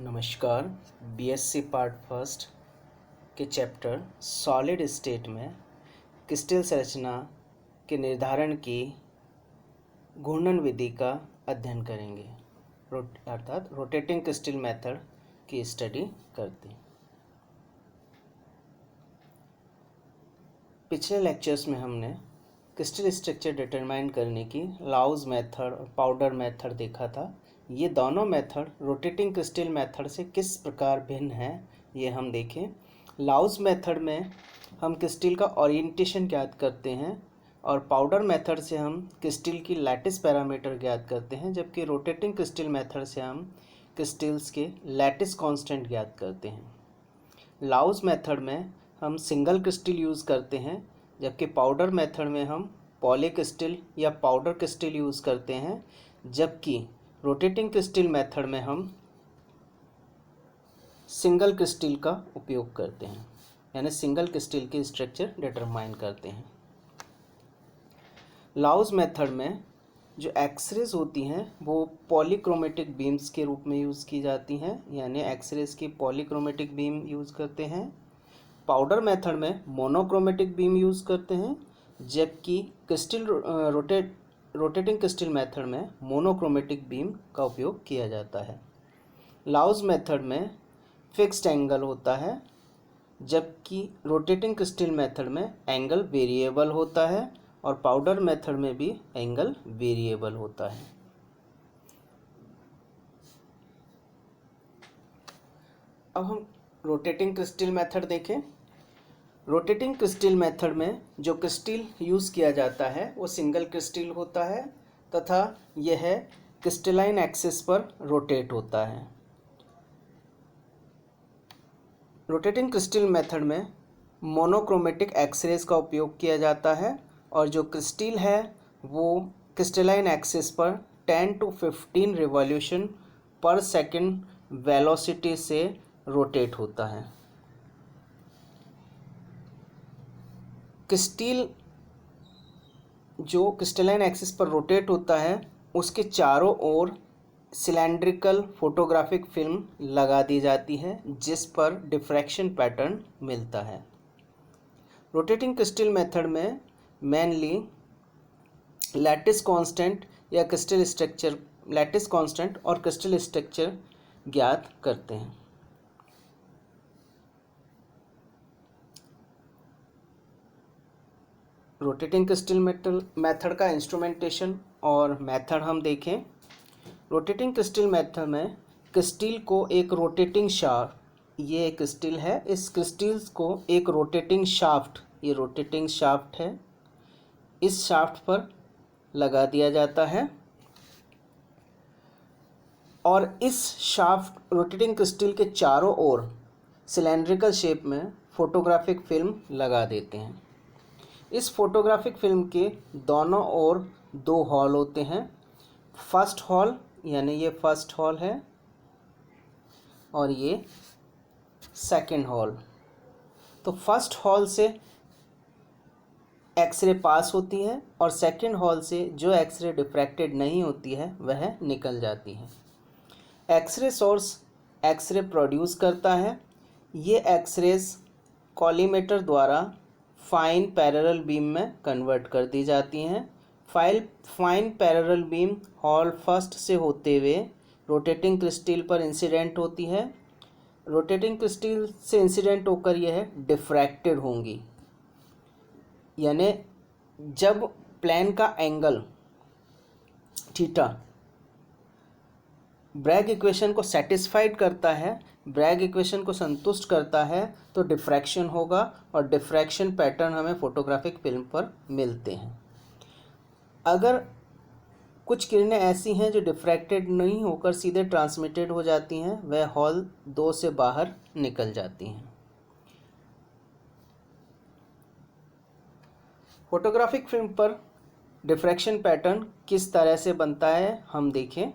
नमस्कार। BSc part first के chapter solid state में क्रिस्टल संरचना के निर्धारण की घूर्णन विधि का अध्ययन करेंगे। अर्थात रोटेटिंग क्रिस्टल मेथड की स्टडी करते हैं। पिछले लेक्चर्स में हमने क्रिस्टल स्ट्रक्चर डिटरमाइन करने की लाउज मेथड और पाउडर मेथड देखा था। ये दोनों मेथड रोटेटिंग क्रिस्टल मेथड से किस प्रकार भिन्न है ये हम देखें। लाउज मेथड में हम क्रिस्टल का ओरिएंटेशन ज्ञात करते हैं और पाउडर मेथड से हम क्रिस्टल की लैटिस पैरामीटर ज्ञात करते हैं, जबकि रोटेटिंग क्रिस्टल मेथड से हम क्रिस्टल्स के लैटिस कांस्टेंट ज्ञात करते हैं। लाउज मेथड में हम सिंगल क्रिस्टल यूज़ करते हैं, जबकि पाउडर मेथड में हम पॉली क्रिस्टल या पाउडर क्रिस्टल यूज़ करते हैं, जबकि रोटेटिंग क्रिस्टल मेथड में हम सिंगल क्रिस्टल का उपयोग करते हैं, यानी सिंगल क्रिस्टल की स्ट्रक्चर डिटरमाइन करते हैं। लाउज मेथड में जो एक्सरेज होती हैं वो पॉलीक्रोमेटिक बीम्स के रूप में यूज़ की जाती हैं, यानी एक्सरेज की पॉलीक्रोमेटिक बीम यूज़ करते हैं। पाउडर मेथड में मोनोक्रोमेटिक बीम यूज़ करते हैं, जबकि क्रिस्टल रोटेटिंग क्रिस्टल मेथड में मोनोक्रोमेटिक बीम का उपयोग किया जाता है। लाउज मेथड में फिक्स्ड एंगल होता है, जबकि रोटेटिंग क्रिस्टल मेथड में एंगल वेरिएबल होता है और पाउडर मेथड में भी एंगल वेरिएबल होता है। अब हम रोटेटिंग क्रिस्टल मेथड देखें। रोटेटिंग क्रिस्टल मेथड में जो क्रिस्टल यूज़ किया जाता है वो सिंगल क्रिस्टल होता है तथा यह क्रिस्टलाइन एक्सिस पर रोटेट होता है। रोटेटिंग क्रिस्टल मेथड में मोनोक्रोमेटिक एक्सरेज का उपयोग किया जाता है और जो क्रिस्टल है वो क्रिस्टलाइन एक्सिस पर 10 to 15 रिवॉल्यूशन पर सेकंड वेलोसिटी से रोटेट होता है। क्रिस्टल जो क्रिस्टलाइन एक्सिस पर रोटेट होता है उसके चारों ओर सिलेंड्रिकल फोटोग्राफिक फिल्म लगा दी जाती है, जिस पर डिफ्रैक्शन पैटर्न मिलता है। रोटेटिंग क्रिस्टल मेथड में मेनली लैटिस कांस्टेंट या क्रिस्टल स्ट्रक्चर लैटिस कांस्टेंट और क्रिस्टल स्ट्रक्चर ज्ञात करते हैं। रोटेटिंग क्रिस्टल मेथड का इंस्ट्रूमेंटेशन और मेथड हम देखें। रोटेटिंग क्रिस्टल मेथड में क्रिस्टल को एक रोटेटिंग शाफ्ट, ये क्रिस्टल है, इस क्रिस्टल्स को एक रोटेटिंग शाफ्ट, ये रोटेटिंग शाफ्ट है, इस शाफ्ट पर लगा दिया जाता है और इस शाफ्ट रोटेटिंग क्रिस्टल के चारों ओर सिलेंड्रिकल शेप में फोटोग्राफिक फिल्म लगा देते हैं। इस फोटोग्राफिक फिल्म के दोनों ओर दो हॉल होते हैं। फर्स्ट हॉल, यानी ये फर्स्ट हॉल है और ये सेकंड हॉल। तो फर्स्ट हॉल से एक्सरे पास होती है और सेकंड हॉल से जो एक्सरे डिफ्रैक्टेड नहीं होती है वह निकल जाती है। एक्सरे सोर्स एक्सरे प्रोड्यूस करता है। ये एक्सरेज कॉलीमेटर द्वारा फाइन पैरेलल बीम में कन्वर्ट कर दी जाती हैं। Fine parallel beam hall first से होते हुए रोटेटिंग क्रिस्टल पर इंसिडेंट होती है। रोटेटिंग क्रिस्टल से इंसिडेंट होकर यह डिफ्रैक्टेड होंगी, यानी जब प्लेन का एंगल थीटा ब्रैग इक्वेशन को सेटिस्फाइड करता है, ब्रैग इक्वेशन को संतुष्ट करता है, तो डिफ्रैक्शन होगा और डिफ्रैक्शन पैटर्न हमें फोटोग्राफिक फिल्म पर मिलते हैं। अगर कुछ किरणें ऐसी हैं जो डिफ्रैक्टेड नहीं होकर सीधे ट्रांसमिटेड हो जाती हैं, वह हॉल 2 से बाहर निकल जाती हैं। फोटोग्राफिक फिल्म पर डिफ्रैक्शन पैटर्न किस तरह से बनता है हम देखें।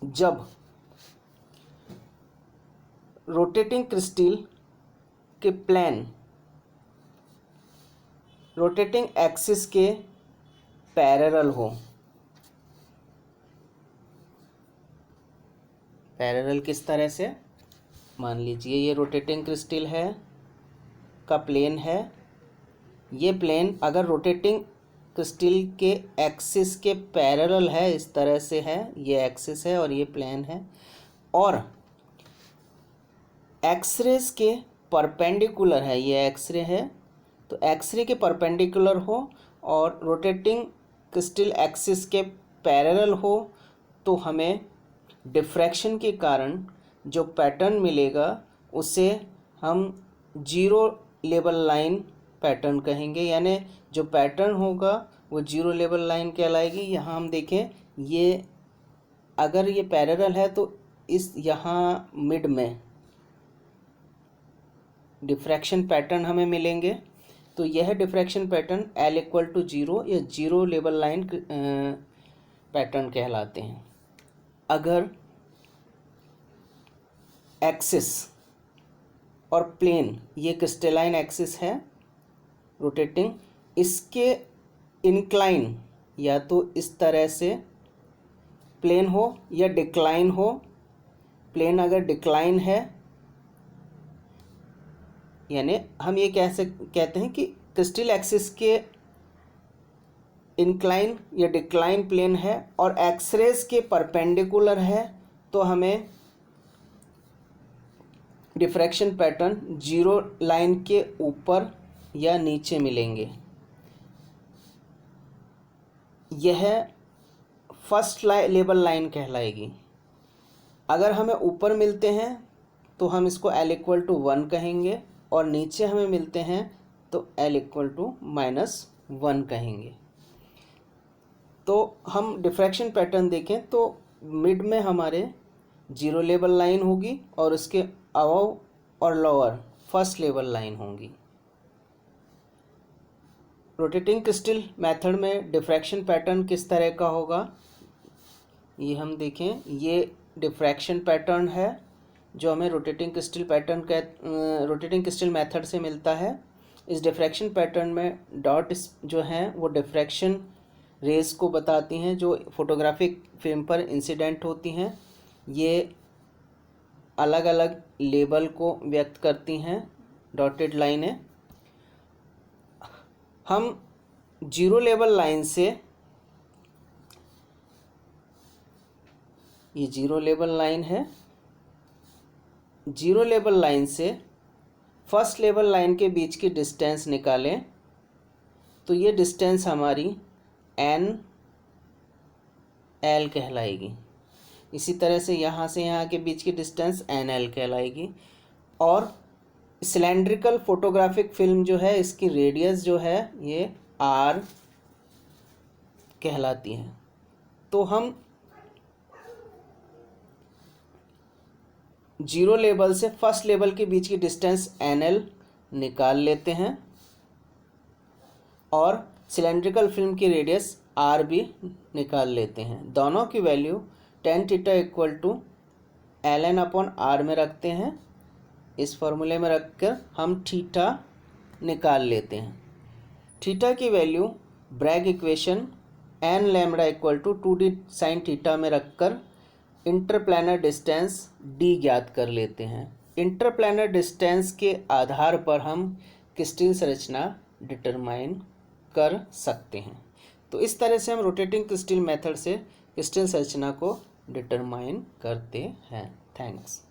जब रोटेटिंग क्रिस्टल के प्लेन रोटेटिंग एक्सिस के पैरेलल हो, पैरेलल किस तरह से, मान लीजिए ये रोटेटिंग क्रिस्टल है का प्लेन है, ये प्लेन अगर रोटेटिंग क्रिस्टल के एक्सिस के पैरेलल है, इस तरह से है, ये एक्सिस है और ये प्लेन है, और एक्सरेज के परपेंडिकुलर है, ये एक्सरे है, तो एक्सरे के परपेंडिकुलर हो और रोटेटिंग क्रिस्टल एक्सिस के पैरेलल हो, तो हमें डिफ्रैक्शन के कारण जो पैटर्न मिलेगा उसे हम जीरो लेवल लाइन पैटर्न कहेंगे, यानी जो पैटर्न होगा वो जीरो लेवल लाइन कहलाएगी। यहाँ हम देखें, ये अगर ये पैरेलल है तो इस यहाँ मिड में डिफ्रैक्शन पैटर्न हमें मिलेंगे, तो यह diffraction pattern L equal to zero या जीरो लेवल लाइन पैटर्न कहलाते हैं। अगर एक्सिस और प्लेन, ये क्रिस्टलाइन एक्सिस है रोटेटिंग, इसके इंक्लाइन या तो इस तरह से प्लेन हो या डिक्लाइन हो, प्लेन अगर डिक्लाइन है यानी हम ये कहते हैं कि क्रिस्टल एक्सिस के इंक्लाइन या डिक्लाइन प्लेन है और एक्सरेज के परपेंडिकुलर है, तो हमें डिफ्रैक्शन पैटर्न जीरो लाइन के ऊपर या नीचे मिलेंगे। यह फर्स्ट लेवल लाइन कहलाएगी। अगर हमें ऊपर मिलते हैं तो हम इसको L इक्वल टू 1 कहेंगे, और नीचे हमें मिलते हैं तो L इक्वल टू -1 कहेंगे। तो हम डिफ्रैक्शन पैटर्न देखें तो मिड में हमारे जीरो लेवल लाइन होगी और उसके अबव और लोअर फर्स्ट लेवल लाइन होंगी। रोटेटिंग क्रिस्टल मेथड में डिफ्रैक्शन पैटर्न किस तरह का होगा, ये हम देखें। ये डिफ्रैक्शन पैटर्न है जो हमें रोटेटिंग क्रिस्टल मेथड से मिलता है। इस डिफ्रैक्शन पैटर्न में डॉट जो हैं वो डिफ्रैक्शन रेज को बताती हैं जो फोटोग्राफिक फिल्म पर इंसिडेंट होती हैं। ये अलग अलग लेवल को व्यक्त करती हैं डॉटेड लाइनें। हम जीरो लेवल लाइन से, ये जीरो लेवल लाइन है, जीरो लेवल लाइन से फर्स्ट लेवल लाइन के बीच की डिस्टेंस निकालें तो ये डिस्टेंस हमारी NL कहलाएगी। इसी तरह से यहाँ के बीच की डिस्टेंस NL कहलाएगी। और सिलेंड्रिकल फोटोग्राफिक फिल्म जो है, इसकी रेडियस जो है ये R कहलाती है। तो हम जीरो लेवल से फर्स्ट लेवल के बीच की डिस्टेंस NL निकाल लेते हैं और सिलेंड्रिकल फिल्म की रेडियस R भी निकाल लेते हैं। दोनों की value tan theta equal to ln upon R में रखते हैं। इस फॉर्मूले में रखकर हम थीटा निकाल लेते हैं। थीटा की value Bragg equation n lambda equal to 2d sine theta में रखकर इंटरप्लैनर डिस्टेंस d ज्ञात कर लेते हैं। इंटरप्लैनर डिस्टेंस के आधार पर हम क्रिस्टल संरचना डिटरमाइन कर सकते हैं। तो इस तरह से हम रोटेटिंग क्रिस्टल मेथड से क्रिस्टल संरचना को डिटरमाइन करते हैं। थैंक्स।